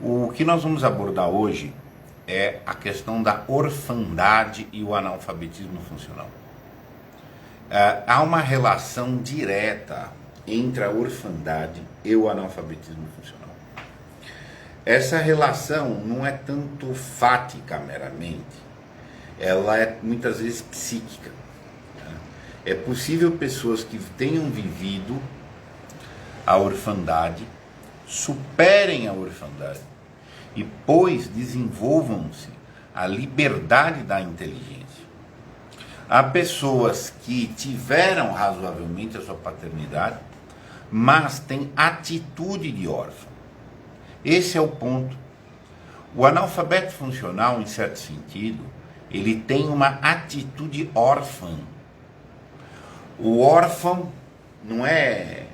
O que nós vamos abordar hoje é a questão da orfandade e o analfabetismo funcional. Há uma relação direta entre a orfandade e o analfabetismo funcional. Essa relação não é tanto fática meramente, ela é muitas vezes psíquica. É possível pessoas que tenham vivido a orfandade superem a orfandade e depois desenvolvam-se a liberdade da inteligência. Há pessoas que tiveram razoavelmente a sua paternidade, mas têm atitude de órfão. Esse é o ponto. O analfabeto funcional, em certo sentido, ele tem uma atitude órfã. O órfão não é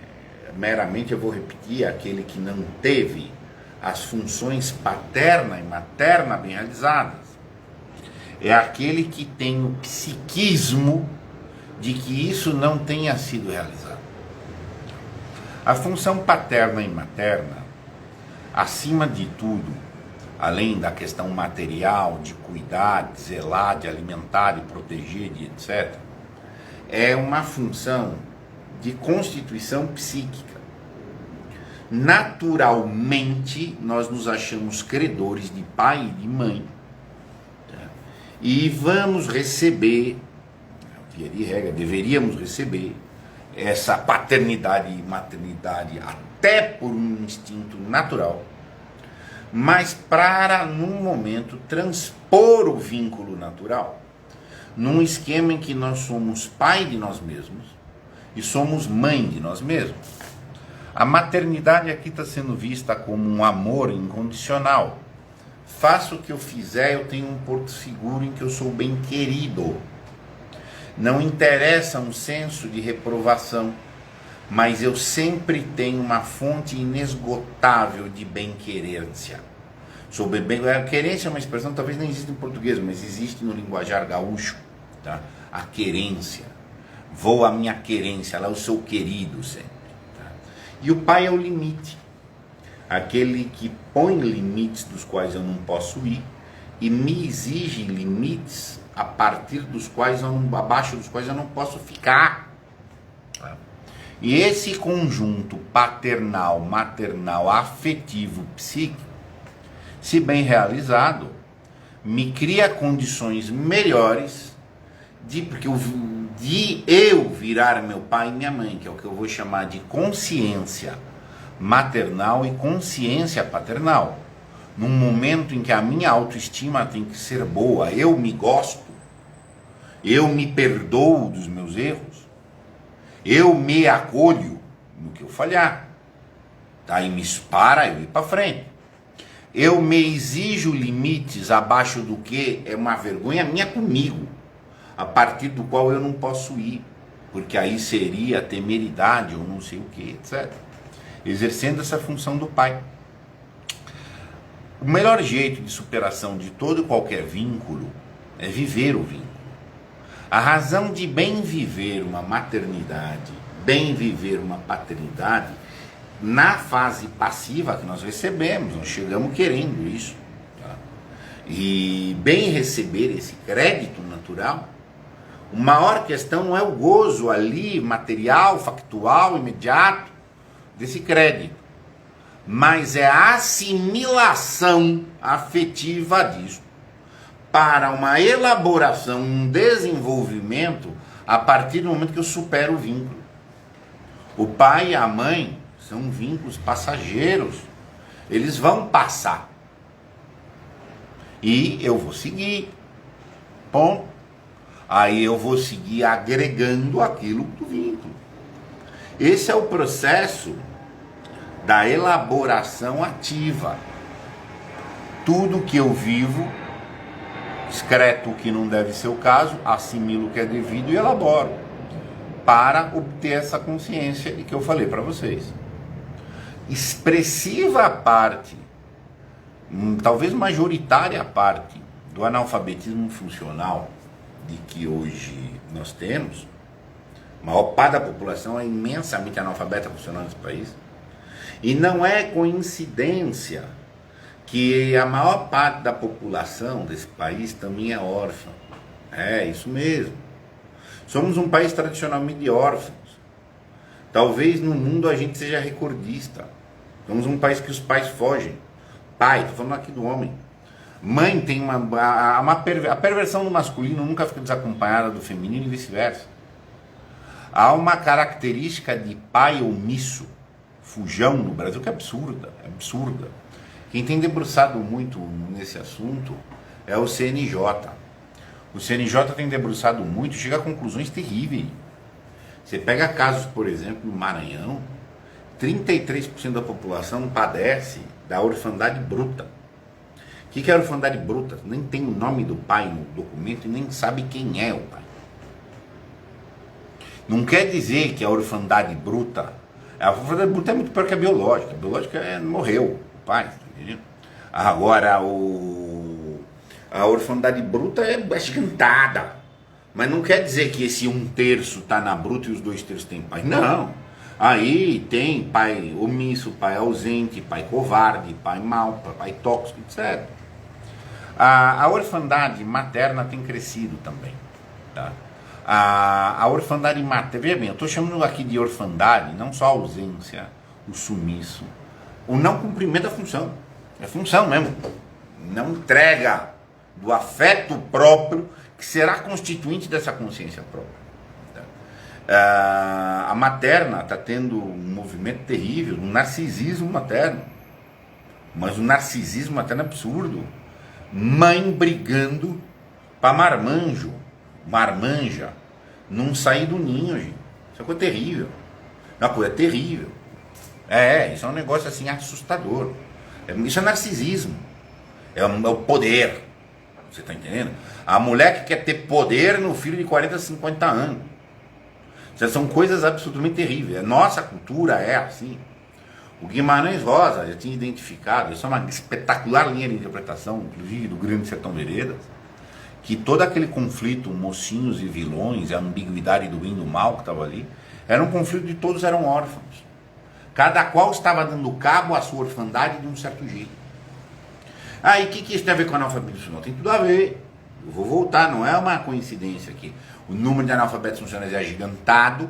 meramente, eu vou repetir, aquele que não teve as funções paterna e materna bem realizadas. É aquele que tem o psiquismo de que isso não tenha sido realizado. A função paterna e materna, acima de tudo, além da questão material, de cuidar, de zelar, de alimentar, de proteger, de etc., é uma função de constituição psíquica. Naturalmente, nós nos achamos credores de pai e de mãe, e vamos receber, via de regra, deveríamos receber essa paternidade e maternidade até por um instinto natural, mas para, num momento, transpor o vínculo natural num esquema em que nós somos pai de nós mesmos e somos mãe de nós mesmos. A maternidade aqui está sendo vista como um amor incondicional. Faça o que eu fizer, eu tenho um porto seguro em que eu sou bem querido. Não interessa um senso de reprovação, mas eu sempre tenho uma fonte inesgotável de bem-querência. Querência é uma expressão que talvez nem exista em português, mas existe no linguajar gaúcho. Tá? A querência. Vou à minha querência, lá eu sou querido sempre. Tá? E o pai é o limite. Aquele que põe limites dos quais eu não posso ir e me exige limites a partir dos quais abaixo dos quais eu não posso ficar. E esse conjunto paternal, maternal, afetivo, psíquico, se bem realizado, me cria condições melhores de eu virar meu pai e minha mãe, que é o que eu vou chamar de consciência maternal e consciência paternal. Num momento em que a minha autoestima tem que ser boa, eu me gosto, eu me perdoo dos meus erros, eu me acolho no que eu falhar, tá? E me para eu ir para frente. Eu me exijo limites abaixo do que é uma vergonha minha comigo, a partir do qual eu não posso ir, porque aí seria temeridade ou não sei o que, etc. Exercendo essa função do pai. O melhor jeito de superação de todo e qualquer vínculo é viver o vínculo. A razão de bem viver uma maternidade, bem viver uma paternidade, na fase passiva que nós recebemos, nós chegamos querendo isso. Tá? E bem receber esse crédito natural, a maior questão não é o gozo ali, material, factual, imediato, desse crédito, mas é a assimilação afetiva disso para uma elaboração, um desenvolvimento a partir do momento que eu supero o vínculo. O pai e a mãe são vínculos passageiros, eles vão passar e eu vou seguir, ponto. Aí eu vou seguir agregando aquilo do vínculo. Esse é o processo da elaboração ativa. Tudo que eu vivo, excreto o que não deve ser o caso, assimilo o que é devido e elaboro, para obter essa consciência que eu falei para vocês. Expressiva parte, talvez majoritária parte, do analfabetismo funcional de que hoje nós temos, a maior parte da população é imensamente analfabeta funcional nesse país, e não é coincidência que a maior parte da população desse país também é órfã. É, isso mesmo. Somos um país tradicionalmente de órfãos. Talvez no mundo a gente seja recordista. Somos um país que os pais fogem. Pai, estou falando aqui do homem. Mãe tem a perversão do masculino nunca fica desacompanhada do feminino e vice-versa. Há uma característica de pai omisso, fujão no Brasil, que é absurda, é absurda. Quem tem debruçado muito nesse assunto é o CNJ. O CNJ tem debruçado muito, chega a conclusões terríveis. Você pega casos, por exemplo, no Maranhão, 33% da população padece da orfandade bruta. O que é orfandade bruta? Nem tem o nome do pai no documento e nem sabe quem é o pai. Não quer dizer que a orfandade bruta... A orfandade bruta é muito pior que a biológica. A biológica morreu, o pai, entendeu? Agora, a orfandade bruta é gigantada. Mas não quer dizer que esse 1/3 está na bruta e os 2/3 têm pai. Não. Aí tem pai omisso, pai ausente, pai covarde, pai mau, pai tóxico, etc. A orfandade materna tem crescido também. Tá? A orfandade materna, veja bem, eu estou chamando aqui de orfandade, não só a ausência, o sumiço, o não cumprimento da função. É função mesmo. Não entrega do afeto próprio que será constituinte dessa consciência própria. A materna está tendo um movimento terrível, um narcisismo materno. Mas um narcisismo materno absurdo. Mãe brigando para marmanja, não sair do ninho, gente. Isso é coisa terrível. É uma coisa terrível. Isso é um negócio assim assustador. Isso é narcisismo. É o poder. Você está entendendo? A mulher que quer ter poder no filho de 40, 50 anos. Já são coisas absolutamente terríveis. A nossa cultura é assim. O Guimarães Rosa já tinha identificado, isso é uma espetacular linha de interpretação, inclusive do Grande Sertão Veredas, que todo aquele conflito, mocinhos e vilões, a ambiguidade do bem e do mal que estava ali, era um conflito de todos eram órfãos. Cada qual estava dando cabo à sua orfandade de um certo jeito. E o que isso tem a ver com analfabetismo funcional? Tem tudo a ver. Eu vou voltar, não é uma coincidência aqui. O número de analfabetos funcionais é agigantado,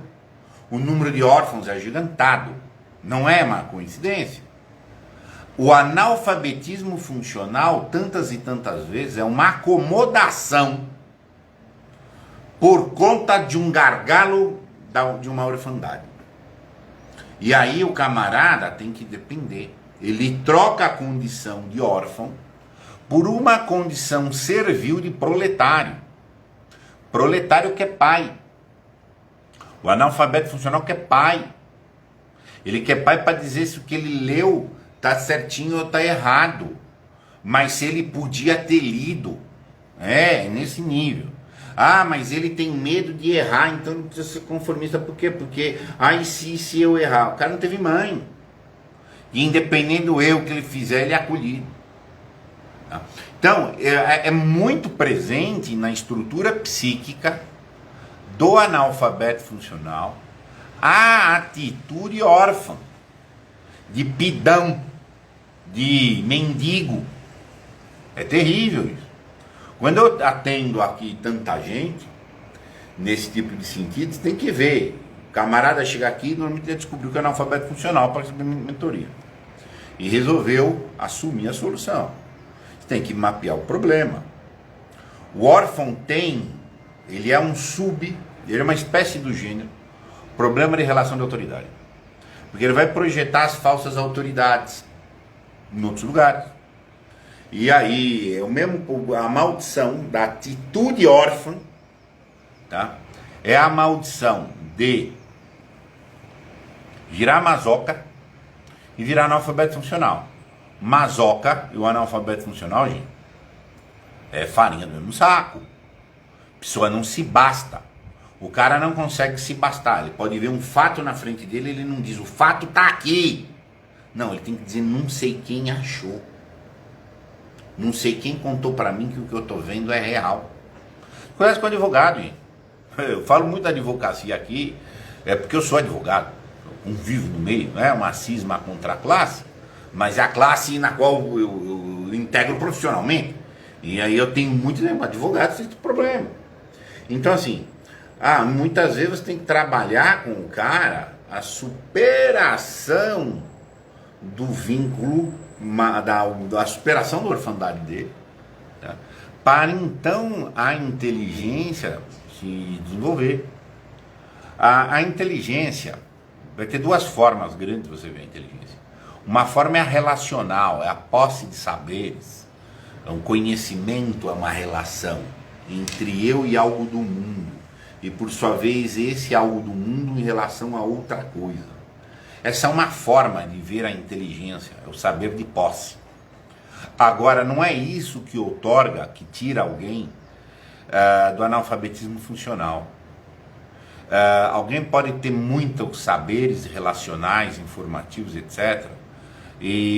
o número de órfãos é agigantado. Não é uma coincidência. O analfabetismo funcional, tantas e tantas vezes, é uma acomodação por conta de um gargalo de uma orfandade. E aí o camarada tem que depender. Ele troca a condição de órfão por uma condição servil de proletário. Proletário que é pai. O analfabeto funcional que é pai. Ele quer pai para dizer se o que ele leu está certinho ou está errado. Mas se ele podia ter lido. É nesse nível. Mas ele tem medo de errar, então não precisa ser conformista. Por quê? Porque, se eu errar? O cara não teve mãe. E independente do erro que ele fizer, ele é acolhido. Tá? Então, é muito presente na estrutura psíquica do analfabeto funcional a atitude órfã, de pidão, de mendigo. É terrível isso. Quando eu atendo aqui tanta gente, nesse tipo de sentido, você tem que ver. O camarada chega aqui, normalmente ele descobriu que é analfabeto funcional para receber mentoria. E resolveu assumir a solução. Você tem que mapear o problema. O órfão ele é ele é uma espécie do gênero, problema de relação de autoridade. Porque ele vai projetar as falsas autoridades em outros lugares. E aí, a maldição da atitude órfã, tá? É a maldição de virar masoca e virar analfabeto funcional. Masoca e o analfabeto funcional, gente, é farinha do mesmo saco. A pessoa não se basta. O cara não consegue se bastar. Ele pode ver um fato na frente dele, ele não diz, o fato tá aqui. Não, ele tem que dizer, não sei quem achou. Não sei quem contou pra mim que o que eu tô vendo é real. Conhece com advogado, gente. Eu falo muito da advocacia aqui, porque eu sou advogado. Eu convivo no meio, não é uma cisma contra a classe. mas é a classe na qual eu integro profissionalmente. E aí eu tenho muitos advogados sem problema. Então assim, muitas vezes você tem que trabalhar com o cara a superação do vínculo, da superação da orfandade dele, tá? Para então a inteligência se desenvolver. A inteligência vai ter duas formas grandes de você ver a inteligência. Uma forma é a relacional, é a posse de saberes. O conhecimento é uma relação entre eu e algo do mundo. E por sua vez, esse algo do mundo em relação a outra coisa. Essa é uma forma de ver a inteligência, é o saber de posse. Agora, não é isso que outorga, que tira alguém do analfabetismo funcional. Alguém pode ter muitos saberes relacionais, informativos, etc.,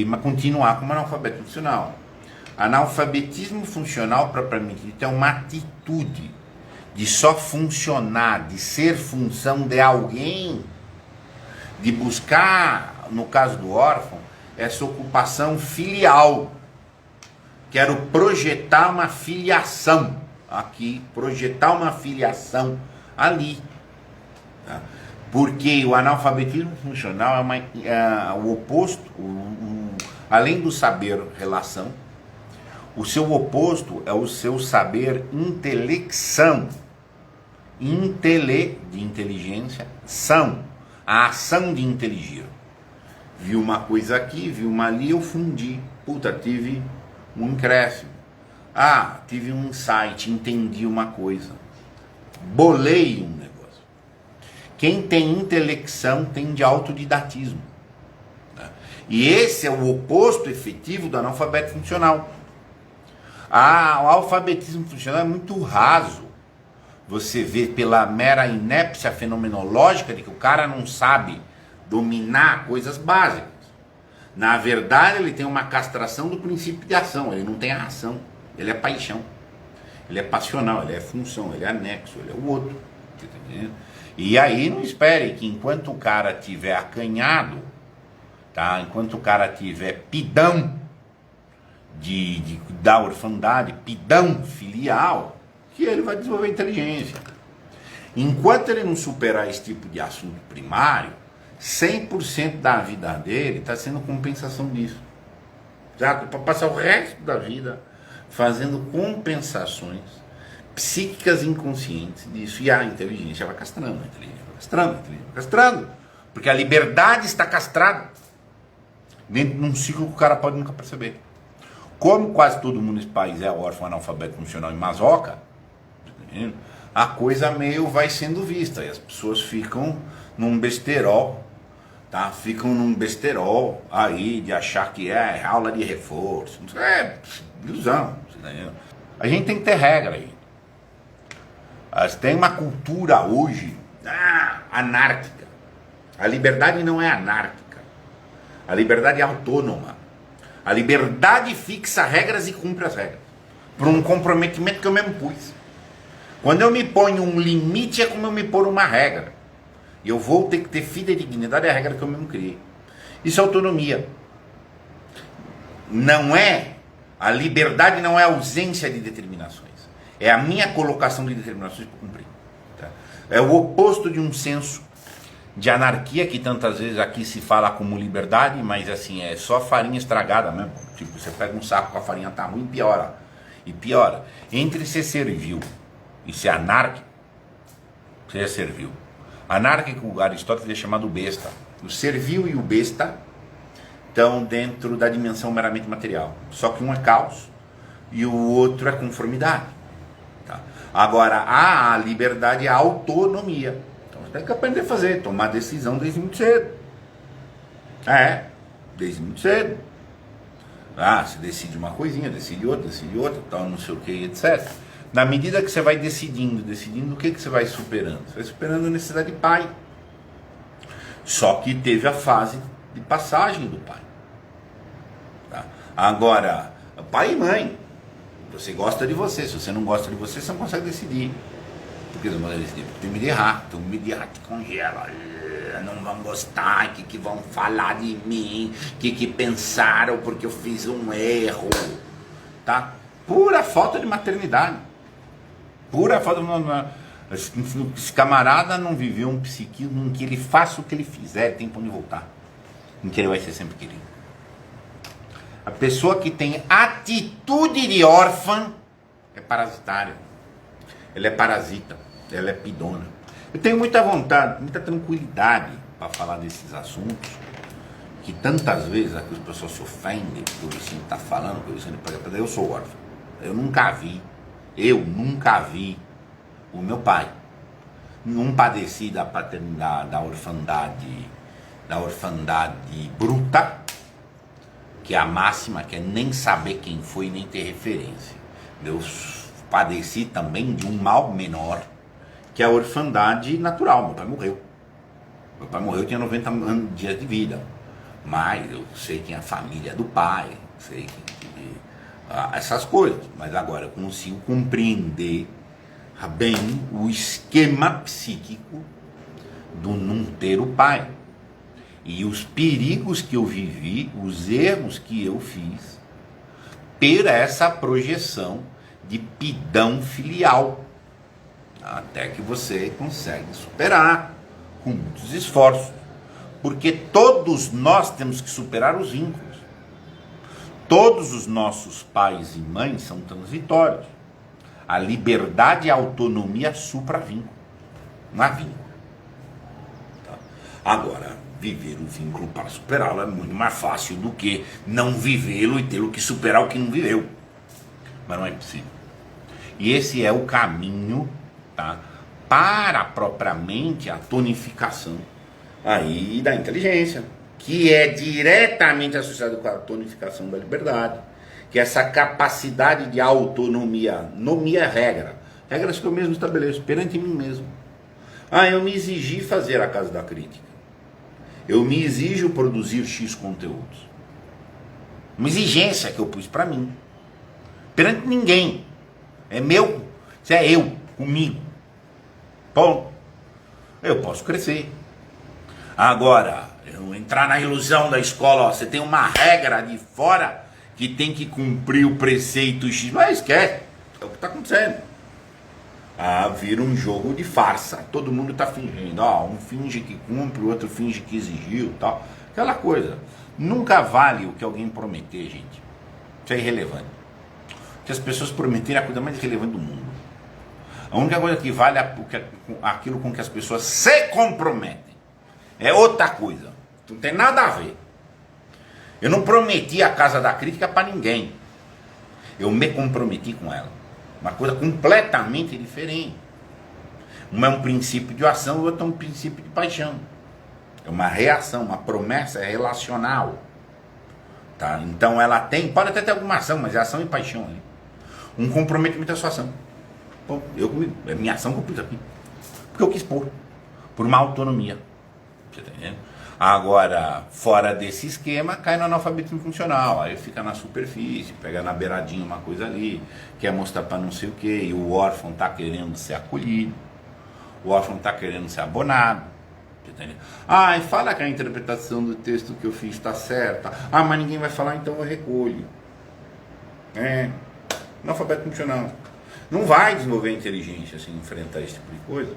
mas continuar como analfabeto funcional. Analfabetismo funcional, propriamente dito, é uma atitude de só funcionar, de ser função de alguém, de buscar, no caso do órfão, essa ocupação filial. Quero projetar uma filiação aqui, projetar uma filiação ali. Tá? Porque o analfabetismo funcional é o oposto, além do saber relação, o seu oposto é o seu saber intelecção. De inteligência, são, a ação de inteligir. Vi uma coisa aqui, vi uma ali, eu fundi. Puta, tive um incréscimo. Tive um insight, entendi uma coisa. Bolei um negócio. Quem tem intelecção tem de autodidatismo. Né? E esse é o oposto efetivo do analfabeto funcional. O alfabetismo funcional é muito raso. Você vê pela mera inépcia fenomenológica de que o cara não sabe dominar coisas básicas. Na verdade, ele tem uma castração do princípio de ação. Ele não tem a ação, ele é paixão. Ele é passional, ele é função, ele é anexo, ele é o outro. Tá entendendo? E aí não espere que enquanto o cara tiver acanhado, tá? Enquanto o cara tiver pidão da orfandade, pidão filial, que ele vai desenvolver inteligência. Enquanto ele não superar esse tipo de assunto primário, 100% da vida dele está sendo compensação disso. Certo? Para passar o resto da vida fazendo compensações psíquicas inconscientes disso. E a inteligência vai castrando, castrando. Porque a liberdade está castrada dentro de um ciclo que o cara pode nunca perceber. Como quase todo mundo nesse país é órfão, analfabeto funcional e masoca, a coisa meio vai sendo vista. E as pessoas ficam num besterol, tá? Ficam num besterol aí de achar que é aula de reforço. É ilusão. A gente tem que ter regra aí. Tem uma cultura hoje anárquica. A liberdade não é anárquica. A liberdade é autônoma. A liberdade fixa regras e cumpre as regras. Por um comprometimento que eu mesmo pus. Quando eu me ponho um limite é como eu me pôr uma regra. E eu vou ter que ter fidedignidade à regra que eu mesmo criei. Isso é autonomia. Não é, a liberdade não é a ausência de determinações. É a minha colocação de determinações para cumprir. Tá? É o oposto de um senso de anarquia que tantas vezes aqui se fala como liberdade, mas assim, é só farinha estragada mesmo. Tipo, você pega um saco com a farinha tá ruim e piora. Entre ser servil e ser anárquico, você é servil. Anárquico, Aristóteles é chamado besta. O servil e o besta estão dentro da dimensão meramente material. Só que um é caos e o outro é conformidade. Tá? Agora, a liberdade é a autonomia. Então você tem que aprender a fazer, tomar decisão desde muito cedo. Desde muito cedo. Você decide uma coisinha, decide outra, tal, não sei o que, etc. Na medida que você vai decidindo o que você vai superando? Você vai superando a necessidade de pai. Só que teve a fase de passagem do pai. Tá? Agora, pai e mãe, você gosta de você. Se você não gosta de você, você não consegue decidir. Por que você não consegue decidir? Porque tem medo de errar. Tem medo de errar, te congela. cara, não vão gostar, que vão falar de mim, que pensaram porque eu fiz um erro, tá? Pura falta de maternidade, pura falta de... Esse camarada não viveu um psiquismo em que ele faça o que ele fizer, tem pra onde voltar, em que ele vai ser sempre querido. A pessoa que tem atitude de órfã é parasitária, ela é parasita, ela é pidona. Eu tenho muita vontade, muita tranquilidade para falar desses assuntos, que tantas vezes as pessoas se ofendem porque o Vicente está falando, porque o Vicente pega. Eu sou órfão, eu nunca vi o meu pai, não padeci da paternidade, da orfandade bruta, que é a máxima, que é nem saber quem foi, nem ter referência. Eu padeci também de um mal menor, que é a orfandade natural. Meu pai morreu. Eu tinha 90 dias de vida. Mas eu sei quem é a família do pai, sei essas coisas. Mas agora eu consigo compreender bem o esquema psíquico do não ter o pai. E os perigos que eu vivi, os erros que eu fiz, ter essa projeção de pidão filial. Até que você consegue superar com muitos esforços. Porque todos nós temos que superar os vínculos. Todos os nossos pais e mães são transitórios. A liberdade e a autonomia supra-vínculo. Não há vínculo. Tá? Agora, viver o vínculo para superá-lo é muito mais fácil do que não vivê-lo e tê-lo que superar o que não viveu. Mas não é possível. E esse é o caminho, tá, para propriamente a tonificação aí da inteligência, que é diretamente associado com a tonificação da liberdade, que é essa capacidade de autonomia. Nomia é regra, regras que eu mesmo estabeleço perante mim mesmo. Eu me exigi fazer a casa da crítica, eu me exijo produzir X conteúdos, uma exigência que eu pus para mim, perante ninguém, é meu, isso é eu, comigo. Bom, eu posso crescer. Agora, eu entrar na ilusão da escola, ó, você tem uma regra de fora que tem que cumprir o preceito X, mas esquece, é o que está acontecendo. Vira um jogo de farsa, todo mundo está fingindo, um finge que cumpre, o outro finge que exigiu, tal, aquela coisa. Nunca vale o que alguém prometer, gente, isso é irrelevante. Que as pessoas prometerem é a coisa mais irrelevante do mundo. A única coisa que vale é aquilo com que as pessoas se comprometem. É outra coisa. Não tem nada a ver. Eu não prometi a casa da crítica para ninguém. Eu me comprometi com ela. Uma coisa completamente diferente. Uma é um princípio de ação, o outro é um princípio de paixão. É uma reação, uma promessa relacional. Tá? Então ela tem, pode até ter alguma ação, mas é ação e paixão. Hein? Um comprometimento é sua ação. Bom, é minha ação que eu pus aqui. Porque eu quis pôr. Por uma autonomia. Você tá entendendo? Agora, fora desse esquema, cai no analfabetismo funcional. Aí fica na superfície, pega na beiradinha uma coisa ali, quer mostrar para não sei o que, e o órfão está querendo ser acolhido, o órfão está querendo ser abonado. Você tá entendendo? E fala que a interpretação do texto que eu fiz está certa. Mas ninguém vai falar, então eu recolho. Analfabeto funcional. Não vai desenvolver inteligência assim, enfrentar esse tipo de coisa.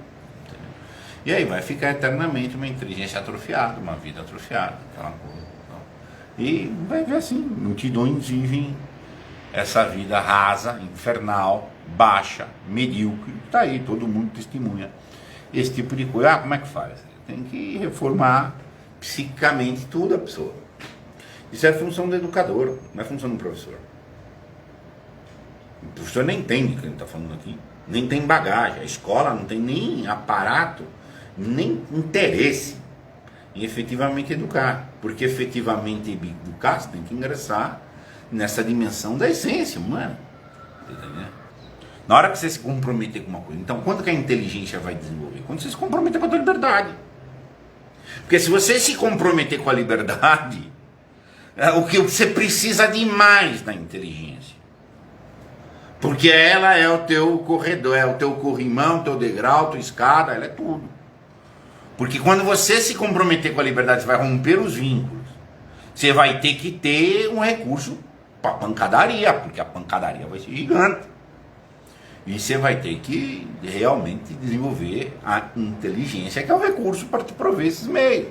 E aí vai ficar eternamente uma inteligência atrofiada, uma vida atrofiada, aquela coisa. E vai ver assim, multidões vivem essa vida rasa, infernal, baixa, medíocre. Está aí, todo mundo testemunha esse tipo de coisa. Como é que faz? Tem que reformar psicicamente tudo a pessoa. Isso é função do educador, não é função do professor. O professor nem entende o que ele está falando aqui, nem tem bagagem. A escola não tem nem aparato, nem interesse em efetivamente educar, porque efetivamente educar você tem que ingressar nessa dimensão da essência humana, entendeu? Na hora que você se comprometer com uma coisa, então quando que a inteligência vai desenvolver? Quando você se comprometer com a tua liberdade, porque se você se comprometer com a liberdade, o que você precisa de mais da inteligência, porque ela é o teu corredor, é o teu corrimão, o teu degrau, a tua escada, ela é tudo. Porque quando você se comprometer com a liberdade, você vai romper os vínculos. Você vai ter que ter um recurso para pancadaria, porque a pancadaria vai ser gigante. E você vai ter que realmente desenvolver a inteligência, que é o recurso para te prover esses meios.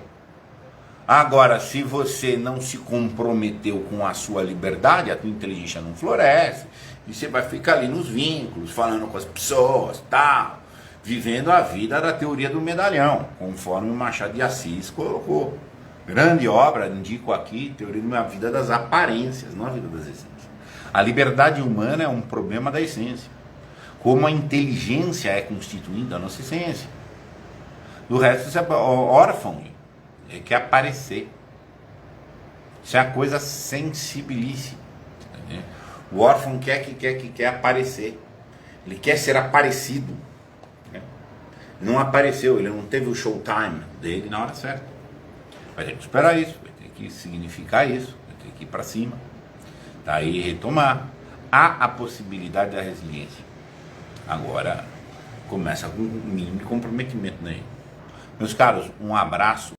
Agora, se você não se comprometeu com a sua liberdade, a tua inteligência não floresce, e você vai ficar ali nos vínculos, falando com as pessoas, tal, vivendo a vida da teoria do medalhão, conforme o Machado de Assis colocou. Grande obra, indico aqui, teoria da vida das aparências, não a vida das essências. A liberdade humana é um problema da essência. Como a inteligência é constituinte da nossa essência. Do resto, você é órfão, quer aparecer. Isso é a coisa sensibilíssima. Entendeu? O órfão quer aparecer. Ele quer ser aparecido. Né? Não apareceu, ele não teve o showtime dele na hora certa. Vai ter que esperar isso, vai ter que significar isso, vai ter que ir para cima. Daí retomar. Há a possibilidade da resiliência. Agora, começa com um mínimo de comprometimento, né? Meus caros, um abraço.